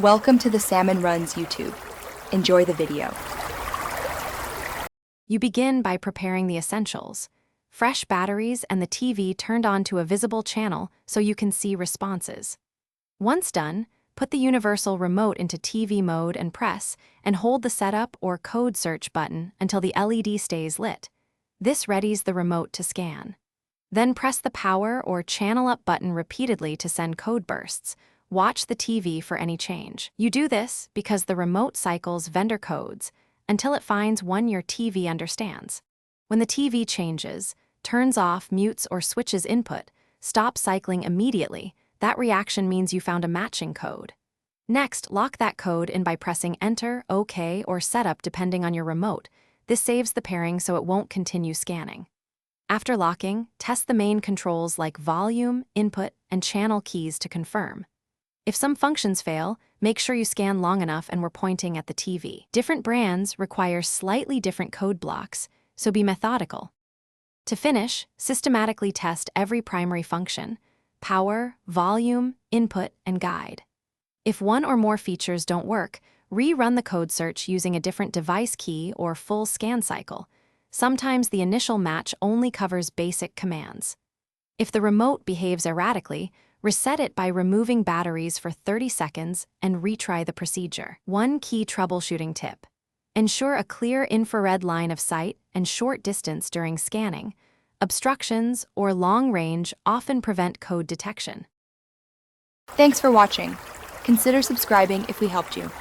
Welcome to the Salmon Runs YouTube. Enjoy the video. You begin by preparing the essentials: fresh batteries and the TV turned on to a visible channel so you can see responses. Once done, put the universal remote into TV mode and press and hold the setup or code search button until the LED stays lit. This readies the remote to scan. Then press the power or channel up button repeatedly to send code bursts. Watch the TV for any change. You do this because the remote cycles vendor codes until it finds one your TV understands. When the TV changes, turns off, mutes, or switches input, stop cycling immediately. That reaction means you found a matching code. Next, lock that code in by pressing Enter, OK, or Setup depending on your remote. This saves the pairing so it won't continue scanning. After locking, test the main controls like volume, input, and channel keys to confirm. If some functions fail, make sure you scan long enough and we're pointing at the TV. Different brands require slightly different code blocks, so be methodical. To finish, systematically test every primary function: power, volume, input, and guide. If one or more features don't work, rerun the code search using a different device key or full scan cycle. Sometimes the initial match only covers basic commands. If the remote behaves erratically, reset it by removing batteries for 30 seconds and retry the procedure. One key troubleshooting tip: ensure a clear infrared line of sight and short distance during scanning. Obstructions or long range often prevent code detection. Thanks for watching. Consider subscribing if we helped you.